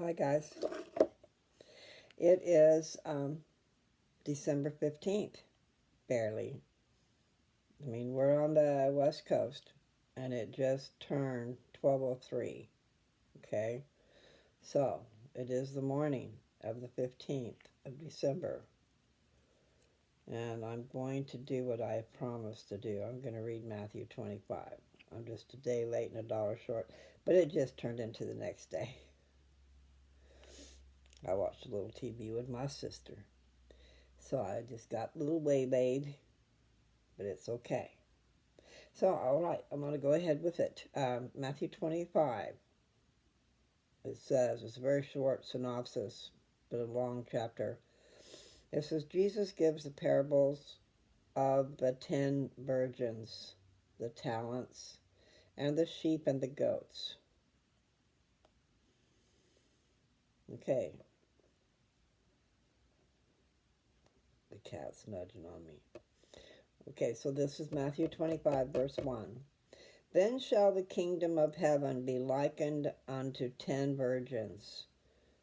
Hi, guys. It is December 15th, barely. I mean, we're on the West Coast, and it just turned 12:03. Okay? So, it is the morning of the 15th of December, and I'm going to do what I promised to do. I'm going to read Matthew 25. I'm just a day late and a dollar short, but it just turned into the next day. I watched a little TV with my sister. So I just got a little waylaid, but it's okay. So, all right, I'm going to go ahead with it. Matthew 25. It says, it's a very short synopsis, but a long chapter. It says, Jesus gives the parables of the 10 virgins, the talents, and the sheep and the goats. Okay. The cat's nudging on me. Okay, so this is Matthew 25, verse 1. Then shall the kingdom of heaven be likened unto 10 virgins,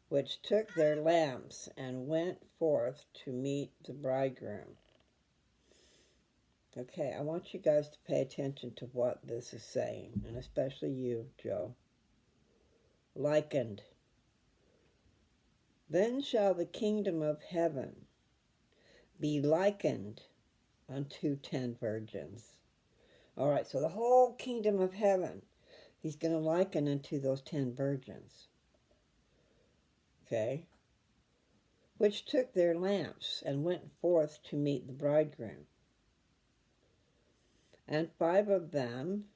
which took their lamps and went forth to meet the bridegroom. Okay, I want you guys to pay attention to what this is saying, and especially you, Joe. Likened. Then shall the kingdom of heaven be likened unto 10 virgins. All right, so the whole kingdom of heaven, he's going to liken unto those 10 virgins. Okay? Which took their lamps and went forth to meet the bridegroom. And 5 of them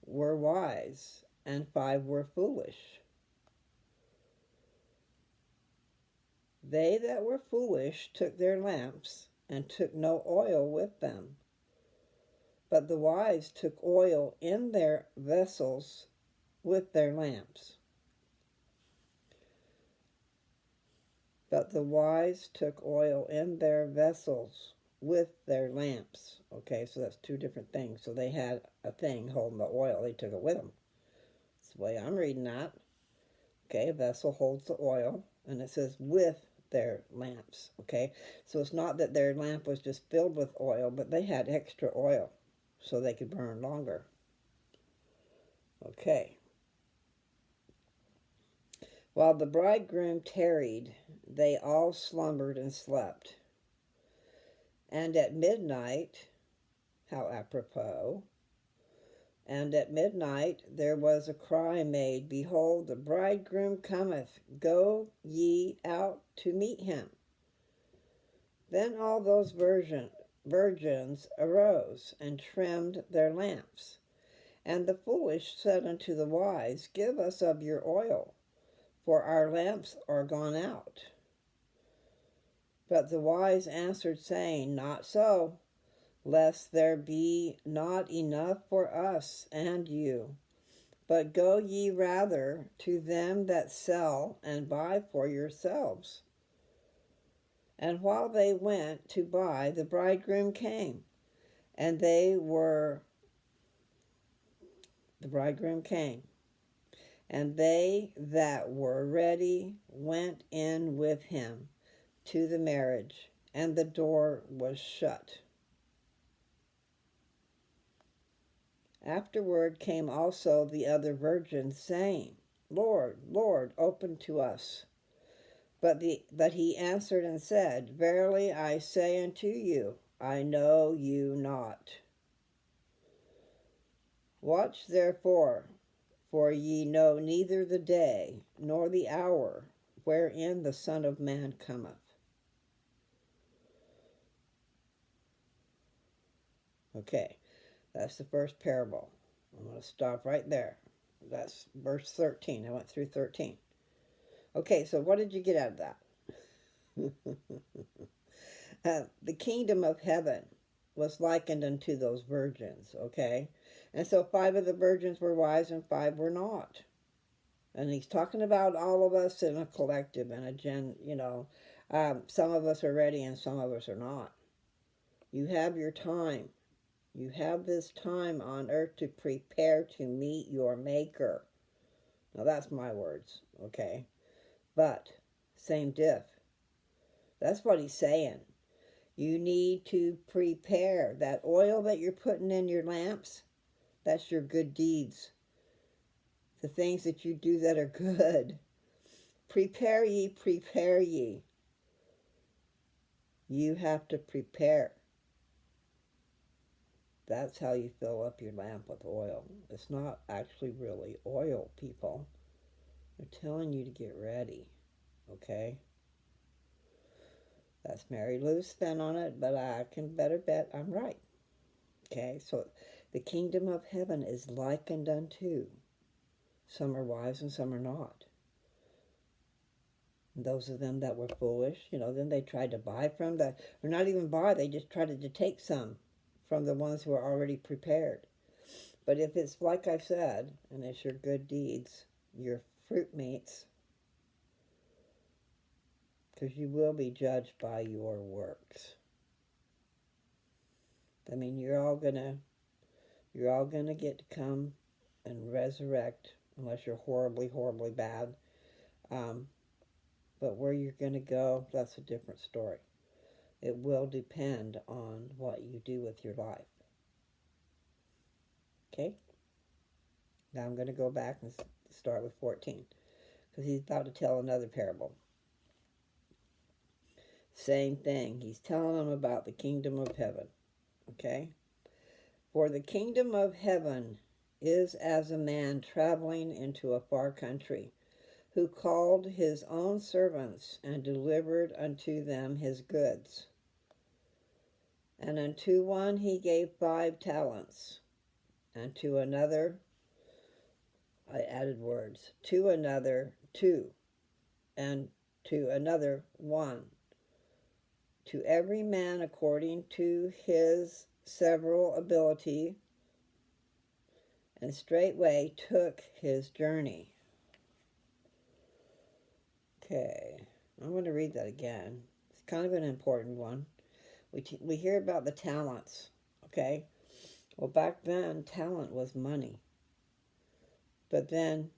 were wise, and 5 were foolish. They that were foolish took their lamps, and took no oil with them. But the wise took oil in their vessels with their lamps. But the wise took oil in their vessels with their lamps. Okay, so that's 2 different things. So they had a thing holding the oil. They took it with them. That's the way I'm reading that. Okay, a vessel holds the oil, and it says with their lamps. Okay, so it's not that their lamp was just filled with oil, but they had extra oil so they could burn longer. Okay. While the bridegroom tarried, they all slumbered and slept. And at midnight, how apropos, and at midnight there was a cry made, Behold, the bridegroom cometh, go ye out to meet him. Then all those virgins arose and trimmed their lamps. And the foolish said unto the wise, Give us of your oil, for our lamps are gone out. But the wise answered, saying, Not so, lest there be not enough for us and you. But go ye rather to them that sell, and buy for yourselves. And while they went to buy, the bridegroom came, and the bridegroom came, and they that were ready went in with him to the marriage, and the door was shut. Afterward came also the other virgins, saying, Lord, Lord, open to us. But he answered and said, Verily I say unto you, I know you not. Watch therefore, for ye know neither the day nor the hour wherein the Son of Man cometh. Okay, that's the first parable. I'm going to stop right there. That's verse 13. I went through 13. Okay, so what did you get out of that? The kingdom of heaven was likened unto those virgins, okay? And so 5 of the virgins were wise and 5 were not. And he's talking about all of us in a collective and some of us are ready and some of us are not. You have your time. You have this time on earth to prepare to meet your Maker. Now that's my words, okay? But same diff. That's what he's saying. You need to prepare. That oil that you're putting in your lamps, that's your good deeds. The things that you do that are good. Prepare ye, prepare ye. You have to prepare. That's how you fill up your lamp with oil. It's not actually really oil, people. They're telling you to get ready, okay? That's Mary Lou's spin on it, but I can better bet I'm right. Okay, so the kingdom of heaven is likened unto. Some are wise and some are not. And those of them that were foolish, then they tried to buy from the, or not even buy, they just tried to take some from the ones who are already prepared. But if it's like I said, and it's your good deeds, your fruit meats, because you will be judged by your works. I mean, you're all gonna get to come and resurrect, unless you're horribly, horribly bad. But where you're gonna go, that's a different story. It will depend on what you do with your life. Okay? Now I'm going to go back and start with 14, because he's about to tell another parable. Same thing. He's telling them about the kingdom of heaven. Okay? For the kingdom of heaven is as a man traveling into a far country, who called his own servants and delivered unto them his goods. And unto one he gave 5 talents, and to another, I added words, to another 2, and to another 1, to every man according to his several ability, and straightway took his journey. Okay, I'm going to read that again. It's kind of an important one. We hear about the talents, okay? Well, back then, talent was money. But then,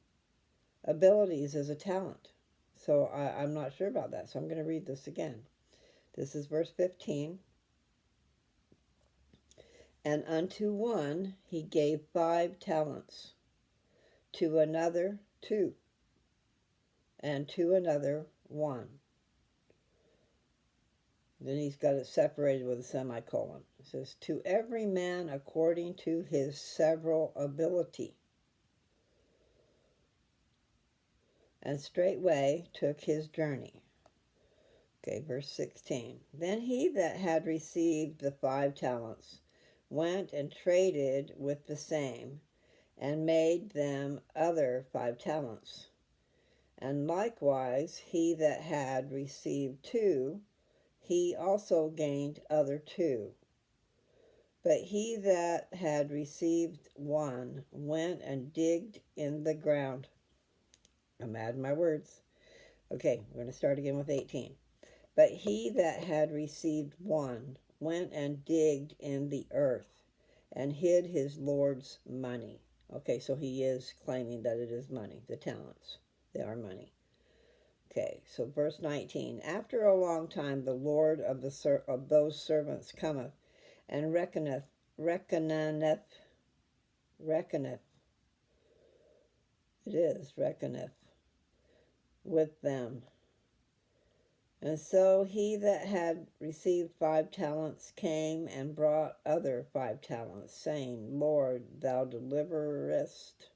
abilities is a talent. So I'm not sure about that. So I'm going to read this again. This is verse 15. And unto one he gave 5 talents, to another 2, and to another 1. Then he's got it separated with a semicolon. It says, to every man according to his several ability. And straightway took his journey. Okay, verse 16. Then he that had received the 5 talents went and traded with the same, and made them other 5 talents. And likewise he that had received 2, he also gained other 2. But he that had received 1 went and digged in the ground. I'm adding my words. Okay, we're going to start again with 18. But he that had received 1 went and digged in the earth, and hid his Lord's money. Okay, so he is claiming that it is money, the talents. They are money. Okay, so verse 19. After a long time the Lord of those servants cometh, and reckoneth. It is, reckoneth with them. And so he that had received 5 talents came and brought other 5 talents, saying, Lord, thou deliverest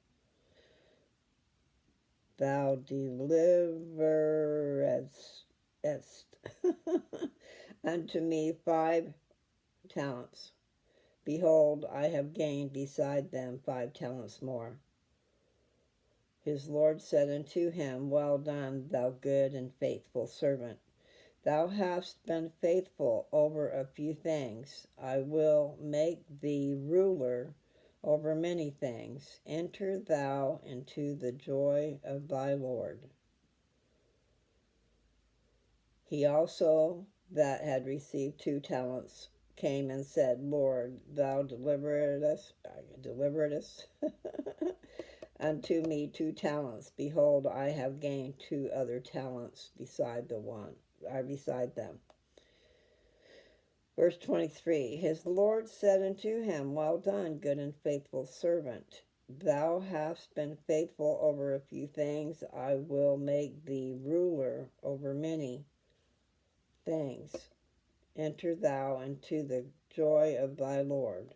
unto me 5 talents. Behold, I have gained beside them 5 talents more. His Lord said unto him, Well done, thou good and faithful servant. Thou hast been faithful over a few things. I will make thee ruler over many things. Enter thou into the joy of thy Lord. He also that had received 2 talents came and said, Lord, thou deliveredest unto me 2 talents. Behold, I have gained 2 other talents beside them. Verse 23, his Lord said unto him, Well done, good and faithful servant. Thou hast been faithful over a few things. I will make thee ruler over many things. Enter thou into the joy of thy Lord.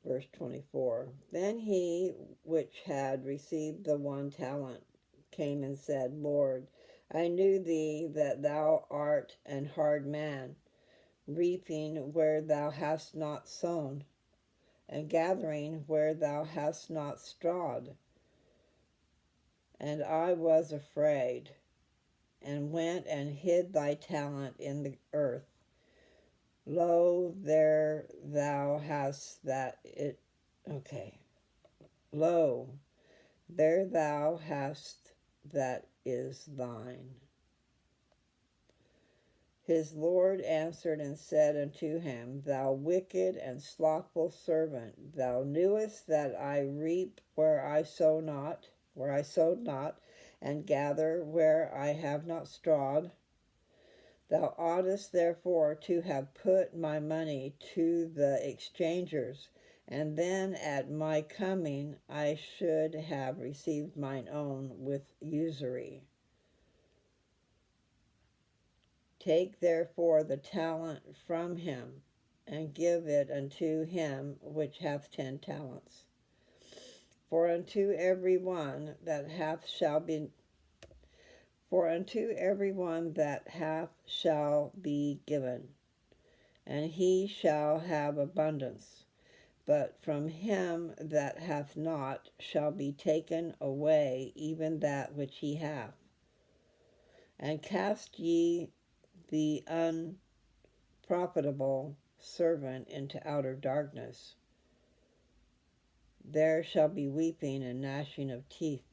Verse 24, then he which had received the 1 talent came and said, Lord, I knew thee that thou art an hard man, reaping where thou hast not sown, and gathering where thou hast not strawed. And I was afraid, and went and hid thy talent in the earth. Lo, there thou hast that it. Okay. Lo, there thou hast that is thine. His Lord answered and said unto him, Thou wicked and slothful servant, thou knewest that I reap where I sowed not, and gather where I have not strawed. Thou oughtest therefore to have put my money to the exchangers, and then at my coming I should have received mine own with usury. Take therefore the talent from him, and give it unto him which hath 10 talents. For unto every one that hath shall be given, and he shall have abundance. But from him that hath not shall be taken away even that which he hath. And cast ye the unprofitable servant into outer darkness. There shall be weeping and gnashing of teeth.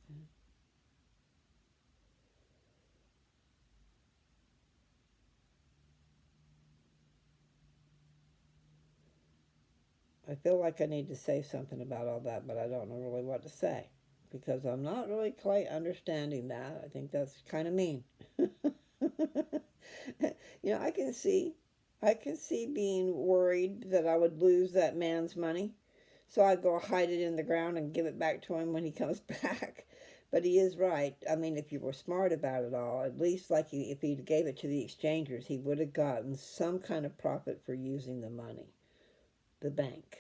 I feel like I need to say something about all that, but I don't know really what to say, because I'm not really quite understanding that. I think that's kind of mean. I can see being worried that I would lose that man's money. So I'd go hide it in the ground and give it back to him when he comes back. But he is right. I mean, if you were smart about it all, at least if he gave it to the exchangers, he would have gotten some kind of profit for using the money. The bank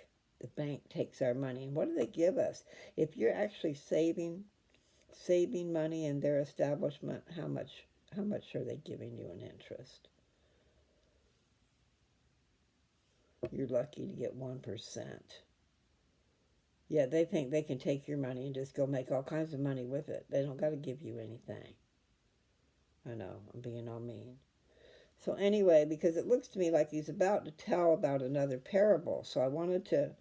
takes our money. And what do they give us? If you're actually saving money in their establishment, how much are they giving you in interest? You're lucky to get 1%. Yeah, they think they can take your money and just go make all kinds of money with it. They don't got to give you anything. I know, I'm being all mean. So anyway, because it looks to me like he's about to tell about another parable, so I wanted to,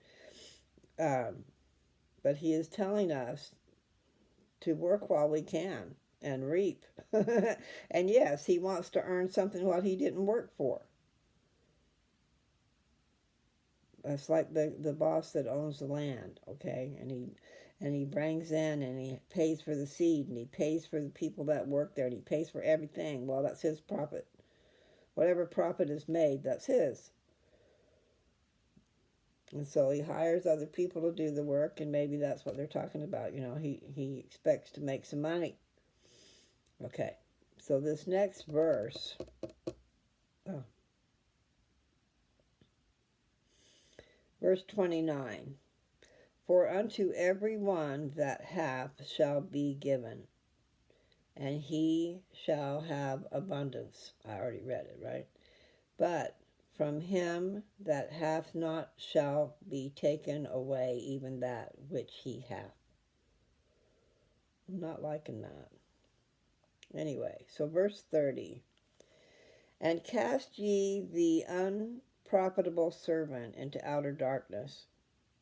but he is telling us to work while we can and reap. And yes, he wants to earn something while he didn't work for. That's like the boss that owns the land, okay? And he brings in and he pays for the seed and he pays for the people that work there and he pays for everything. Well, that's his profit. Whatever profit is made, that's his. And so he hires other people to do the work, and maybe that's what they're talking about. He expects to make some money. Okay, so this next verse, verse 29, for unto every one that hath shall be given, and he shall have abundance. I already read it, right? But from him that hath not shall be taken away even that which he hath. I'm not liking that. Anyway, so verse 30. And cast ye the unprofitable servant into outer darkness.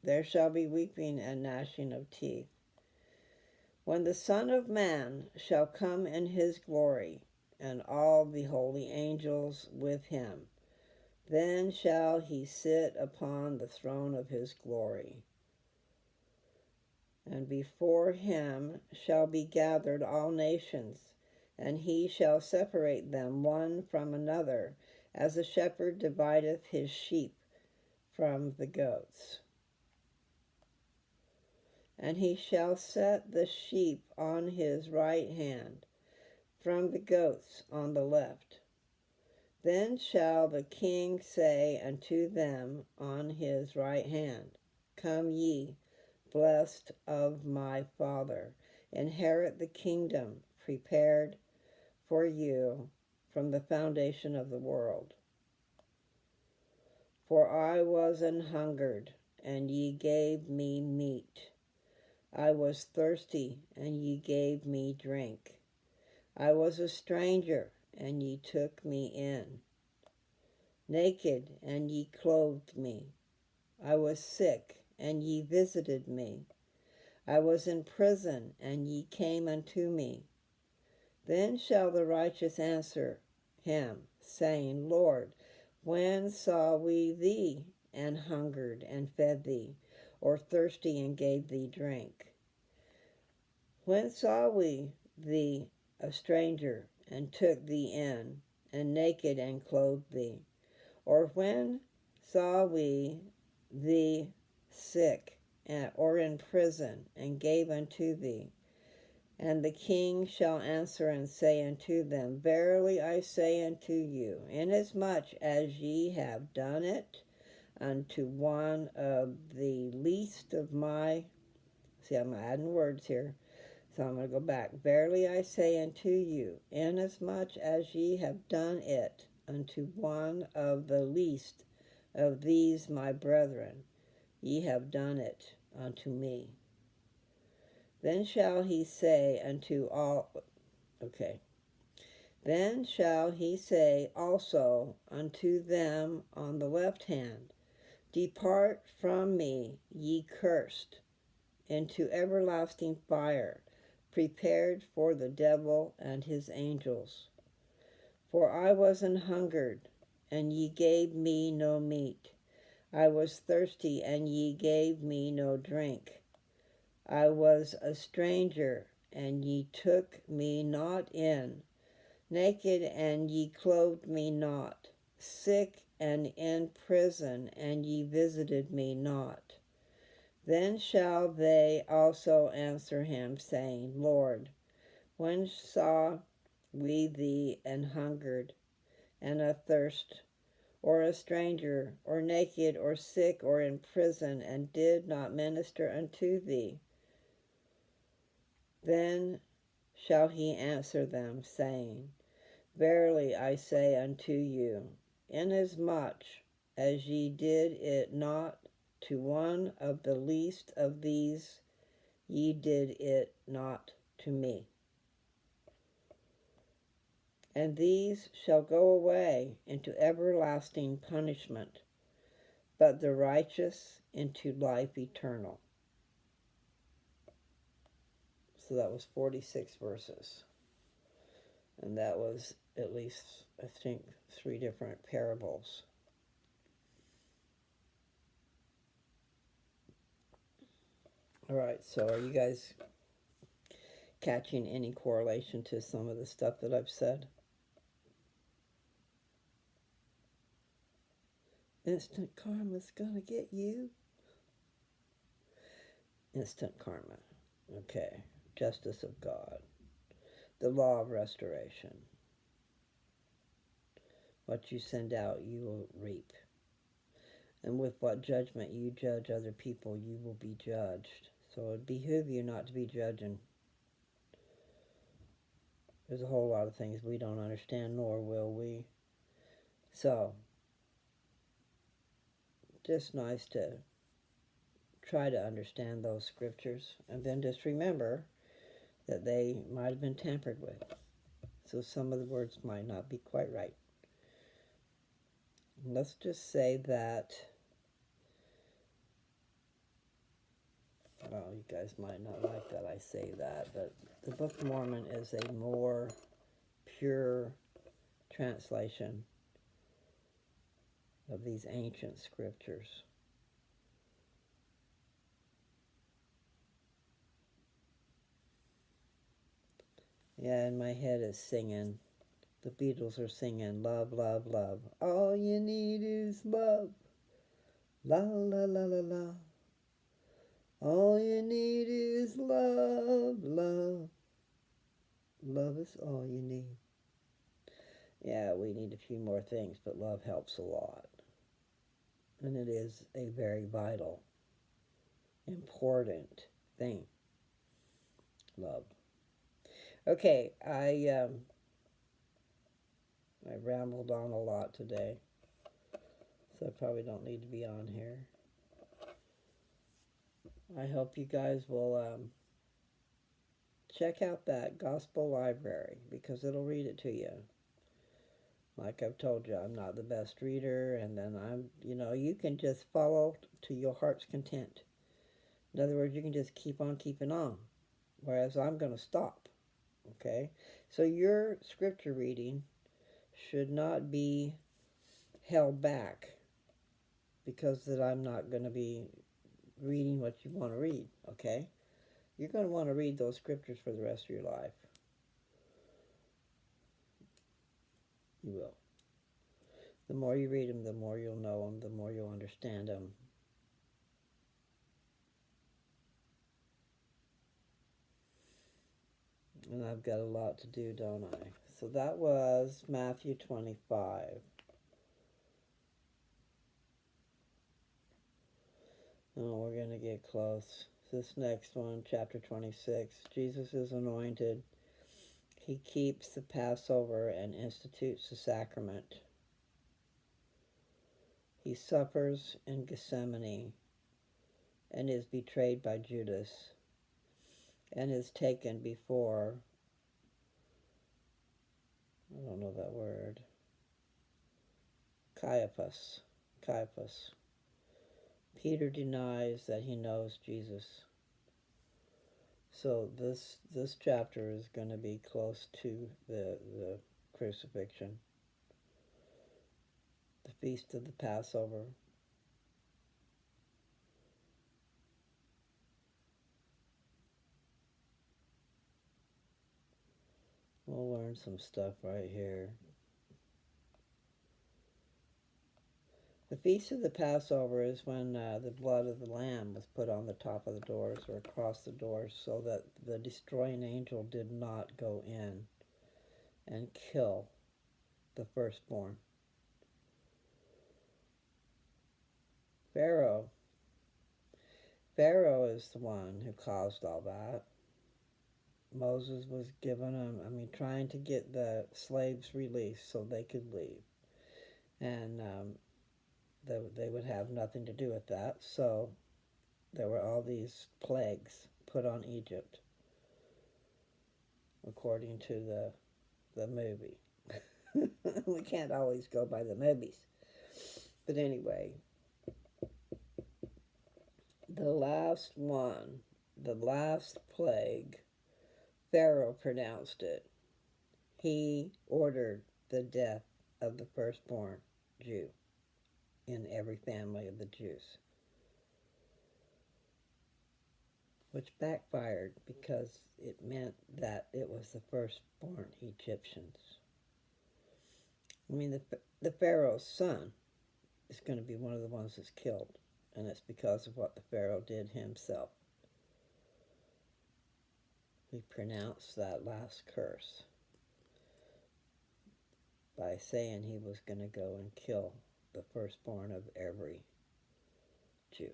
There shall be weeping and gnashing of teeth. When the Son of Man shall come in his glory, and all the holy angels with him, then shall he sit upon the throne of his glory. and before him shall be gathered all nations, and he shall separate them one from another, as a shepherd divideth his sheep from the goats. And he shall set the sheep on his right hand, from the goats on the left. Then shall the king say unto them on his right hand, Come ye, blessed of my Father, inherit the kingdom prepared for you from the foundation of the world. For I was an hungered, and ye gave me meat. I was thirsty, and ye gave me drink. I was a stranger, and ye took me in. Naked, and ye clothed me. I was sick, and ye visited me. I was in prison, and ye came unto me. Then shall the righteous answer him, saying, Lord, when saw we thee and hungered and fed thee, or thirsty and gave thee drink? When saw we thee a stranger and took thee in, and naked and clothed thee? Or when saw we thee sick or in prison and gave unto thee? And the king shall answer and say unto them, Verily I say unto you, inasmuch as ye have done it unto one of the least of my, see, I'm adding words here, so I'm going to go back. Verily I say unto you, inasmuch as ye have done it unto one of the least of these my brethren, ye have done it unto me. Then shall he say unto all, Then shall he say also unto them on the left hand, Depart from me, ye cursed, into everlasting fire, prepared for the devil and his angels. For I was an hungered, and ye gave me no meat. I was thirsty, and ye gave me no drink. I was a stranger, and ye took me not in. Naked, and ye clothed me not. Sick and in prison, and ye visited me not. Then shall they also answer him, saying, Lord, when saw we thee an hungered, and athirst, or a stranger, or naked, or sick, or in prison, and did not minister unto thee? Then shall he answer them, saying, Verily I say unto you, inasmuch as ye did it not to one of the least of these, ye did it not to me. And these shall go away into everlasting punishment, but the righteous into life eternal. So that was 46 verses. And that was at least, I think, 3 different parables. All right, so are you guys catching any correlation to some of the stuff that I've said? Instant karma's gonna get you. Instant karma. Okay. Justice of God. The law of restoration. What you send out, you will reap. And with what judgment you judge other people, you will be judged. So it behooves you not to be judging. There's a whole lot of things we don't understand, nor will we. So, just nice to try to understand those scriptures. And then just remember that they might have been tampered with. So some of the words might not be quite right. Let's just say that, well, you guys might not like that I say that, but the Book of Mormon is a more pure translation of these ancient scriptures. Yeah, and my head is singing. The Beatles are singing, love, love, love. All you need is love. La, la, la, la, la. All you need is love, love. Love is all you need. Yeah, we need a few more things, but love helps a lot. And it is a very vital, important thing. Love. Okay, I rambled on a lot today, so I probably don't need to be on here. I hope you guys will check out that gospel library because it'll read it to you. Like I've told you, I'm not the best reader, and then you can just follow to your heart's content. In other words, you can just keep on keeping on, whereas I'm going to stop. Okay? So your scripture reading should not be held back because that I'm not going to be reading what you want to read. Okay? You're going to want to read those scriptures for the rest of your life. You will. The more you read them, the more you'll know them, the more you'll understand them. And I've got a lot to do, don't I? So that was Matthew 25. Oh, we're going to get close. This next one, chapter 26. Jesus is anointed. He keeps the Passover and institutes the sacrament. He suffers in Gethsemane and is betrayed by Judas and is taken before, I don't know that word, Caiaphas. Peter denies that he knows Jesus. So this chapter is going to be close to the crucifixion, the feast of the Passover. We'll learn some stuff right here. The Feast of the Passover is when the blood of the lamb was put on the top of the doors or across the doors so that the destroying angel did not go in and kill the firstborn. Pharaoh is the one who caused all that. Moses was trying to get the slaves released so they could leave. And they would have nothing to do with that. So there were all these plagues put on Egypt, according to the movie. We can't always go by the movies. But anyway, the last plague, Pharaoh pronounced it. He ordered the death of the firstborn Jew in every family of the Jews, which backfired because it meant that it was the firstborn Egyptians. The Pharaoh's son is going to be one of the ones that's killed, and it's because of what the Pharaoh did himself. He pronounced that last curse by saying he was going to go and kill the firstborn of every Jew.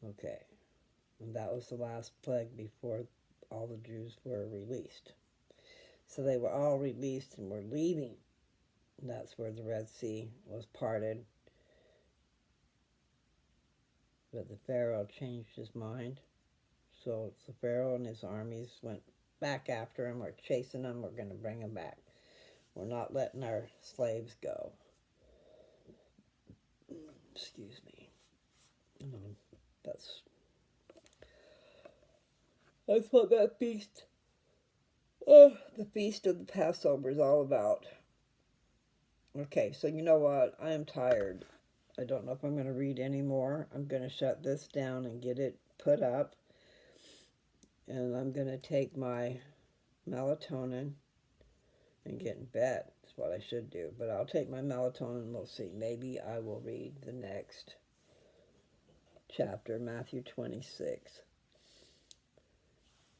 Okay, and that was the last plague before all the Jews were released. So they were all released and were leaving. And that's where the Red Sea was parted. But the Pharaoh changed his mind. So the Pharaoh and his armies went back after him. We're chasing them. We're going to bring them back. We're not letting our slaves go. Excuse me. That's what that feast, the Feast of the Passover is all about. Okay, so you know what? I am tired. I don't know if I'm going to read anymore. I'm going to shut this down and get it put up. And I'm going to take my melatonin and get in bed. That's what I should do. But I'll take my melatonin and we'll see. Maybe I will read the next chapter, Matthew 26.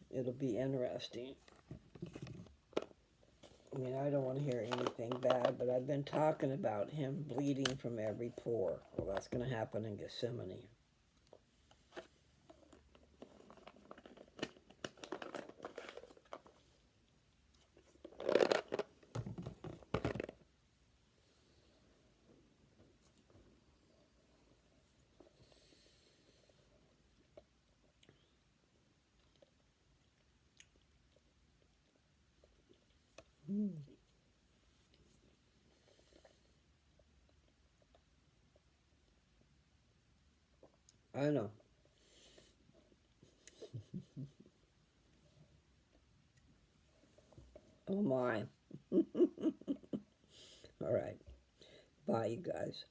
It'll be interesting. I mean, I don't want to hear anything bad, but I've been talking about him bleeding from every pore. Well, that's going to happen in Gethsemane. I know. Oh my. All right. Bye, you guys.